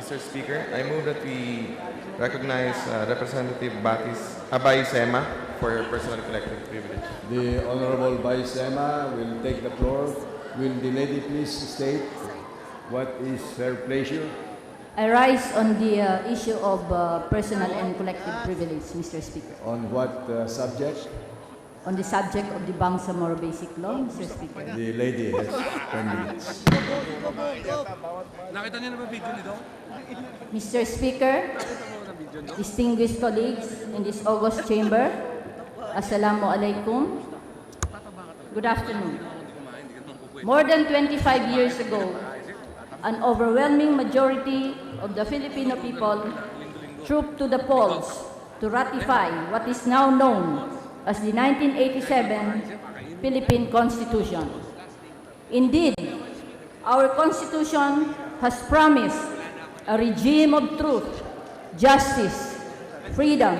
Mr. Speaker, I move that we recognize Representative Abay Sema for personal and collective privilege. The Honorable Vice Emma will take the floor. Will the lady please state what is her pleasure? I rise on the issue of personal and collective privilege, Mr. Speaker. On what subject? On the subject of the Bangsamoro Basic Law, Mr. Speaker. The lady has 10 minutes. Nakita niyo na ba video nito? Mr. Speaker, distinguished colleagues in this August chamber, Assalamu alaikum. Good afternoon. More than 25 years ago, an overwhelming majority of the Filipino people trooped to the polls to ratify what is now known as the 1987 Philippine Constitution. Indeed, our Constitution has promised a regime of truth, justice, freedom,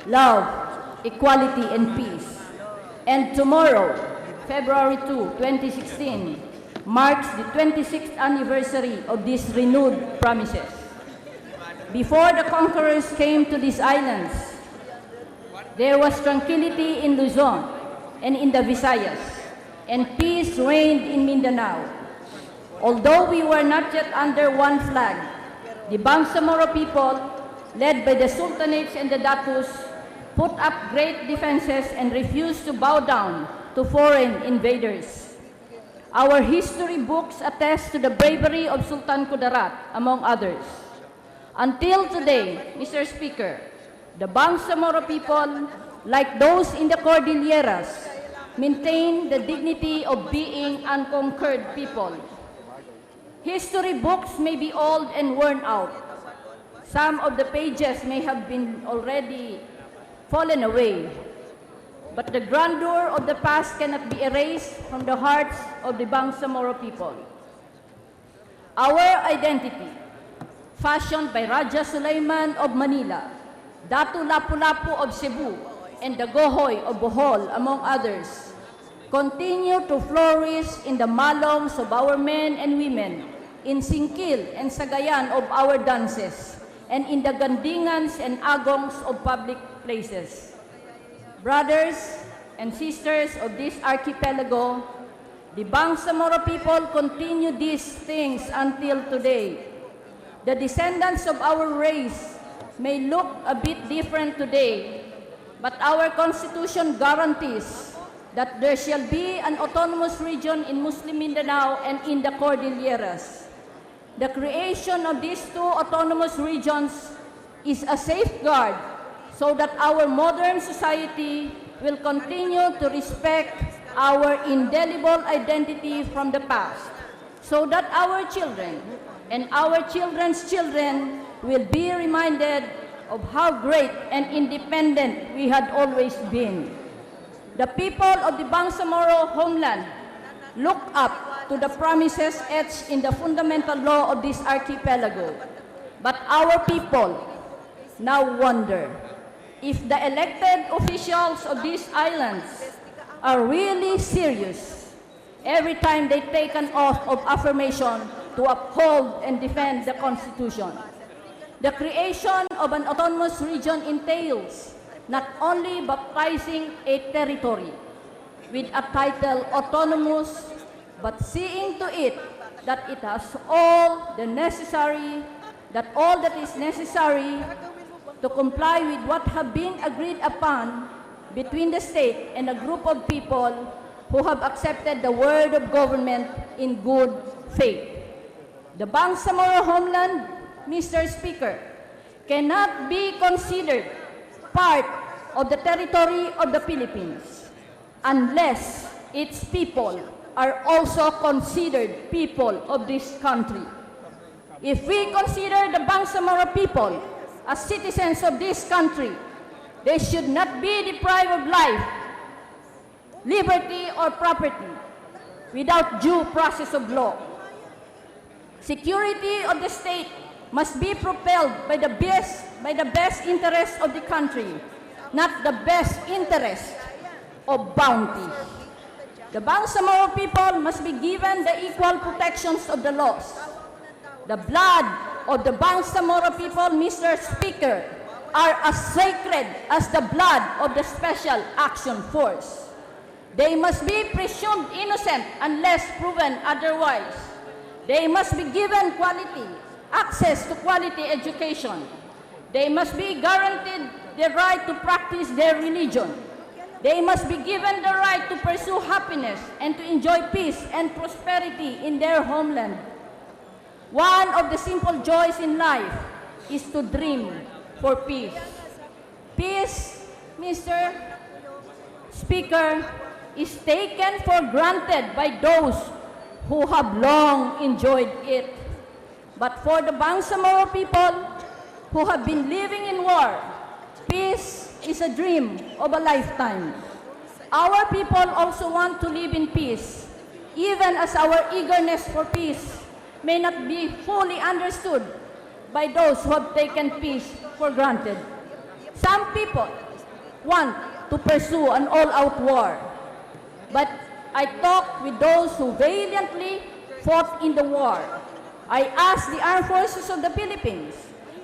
love, equality, and peace. And tomorrow, February 2, 2016, marks the 26th anniversary of these renewed promises. Before the conquerors came to these islands, there was tranquility in Luzon and in the Visayas, and peace reigned in Mindanao. Although we were not yet under one flag, the Bangsamoro people, led by the Sultanates and the Datus, put up great defenses and refused to bow down to foreign invaders. Our history books attest to the bravery of Sultan Kudarat, among others. Until today, Mr. Speaker, the Bangsamoro people, like those in the Cordilleras, maintain the dignity of being unconquered people. History books may be old and worn out. Some of the pages may have been already fallen away. But the grandeur of the past cannot be erased from the hearts of the Bangsamoro people. Our identity, fashioned by Raja Sulaiman of Manila, Datu Lapu-Lapu of Cebu, and the Gohoy of Bohol, among others, continue to flourish in the malongs of our men and women, in singkil and sagayan of our dances, and in the gandingans and agongs of public places. Brothers and sisters of this archipelago, the Bangsamoro people continue these things until today. The descendants of our race may look a bit different today, but our Constitution guarantees that there shall be an autonomous region in Muslim Mindanao and in the Cordilleras. The creation of these two autonomous regions is a safeguard so that our modern society will continue to respect our indelible identity from the past, so that our children and our children's children will be reminded of how great and independent we had always been. The people of the Bangsamoro homeland look up to the promises etched in the fundamental law of this archipelago. But our people now wonder if the elected officials of these islands are really serious every time they take an oath of affirmation to uphold and defend the Constitution. The creation of an autonomous region entails not only baptizing a territory with a title autonomous, but seeing to it that it has all that is necessary to comply with what have been agreed upon between the state and a group of people who have accepted the word of government in good faith. The Bangsamoro homeland, Mr. Speaker, cannot be considered part of the territory of the Philippines unless its people are also considered people of this country. If we consider the Bangsamoro people as citizens of this country, they should not be deprived of life, liberty, or property without due process of law. Security of the state must be propelled by the best interest of the country, not the best interest of bounty. The Bangsamoro people must be given the equal protections of the laws. The blood of the Bangsamoro people, Mr. Speaker, are as sacred as the blood of the Special Action Force. They must be presumed innocent unless proven otherwise. They must be given access to quality education. They must be guaranteed the right to practice their religion. They must be given the right to pursue happiness and to enjoy peace and prosperity in their homeland. One of the simple joys in life is to dream for peace. Peace, Mr. Speaker, is taken for granted by those who have long enjoyed it. But for the Bangsamoro people who have been living in war, peace is a dream of a lifetime. Our people also want to live in peace, even as our eagerness for peace may not be fully understood by those who have taken peace for granted. Some people want to pursue an all-out war, but I talked with those who valiantly fought in the war. I asked the armed forces of the Philippines,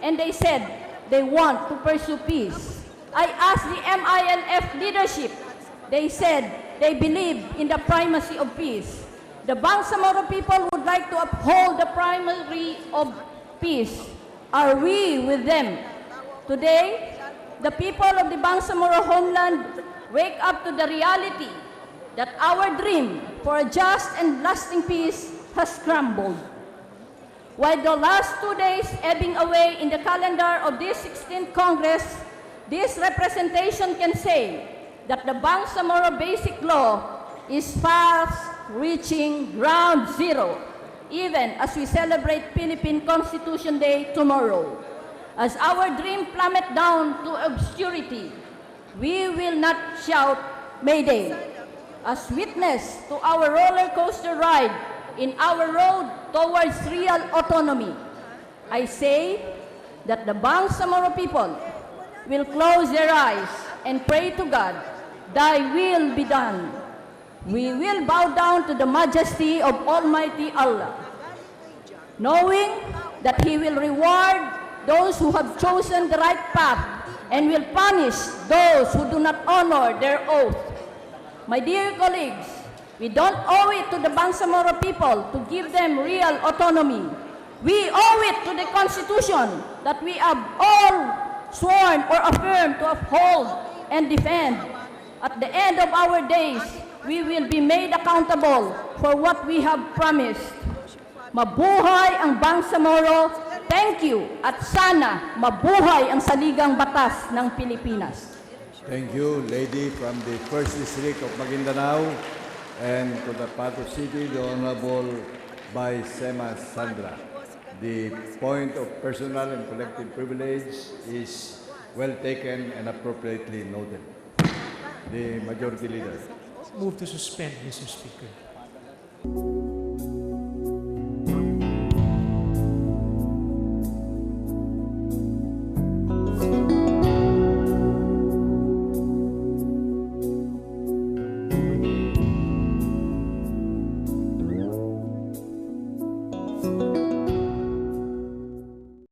and they said they want to pursue peace. I asked the MILF leadership. They said they believe in the primacy of peace. The Bangsamoro people would like to uphold the primacy of peace. Are we with them? Today, the people of the Bangsamoro homeland wake up to the reality that our dream for a just and lasting peace has crumbled. While the last 2 days ebbing away in the calendar of this 16th Congress, this representation can say that the Bangsamoro Basic Law is fast reaching ground zero, even as we celebrate Philippine Constitution Day tomorrow. As our dream plummet down to obscurity, we will not shout Mayday. As witness to our roller coaster ride in our road towards real autonomy, I say that the Bangsamoro people will close their eyes and pray to God, Thy will be done. We will bow down to the majesty of Almighty Allah, knowing that He will reward those who have chosen the right path and will punish those who do not honor their oath. My dear colleagues, we don't owe it to the Bangsamoro people to give them real autonomy. We owe it to the Constitution that we have all sworn or affirmed to uphold and defend. At the end of our days, we will be made accountable for what we have promised. Mabuhay ang Bangsamoro. Thank you. At sana mabuhay ang saligang batas ng Pilipinas. Thank you, lady from the 1st District of Maguindanao, and to the Pato City, the Honorable by Sema Sandra. The point of personal and collective privilege is well taken and appropriately noted. The Majority Leader. Move to suspend, Mr. Speaker.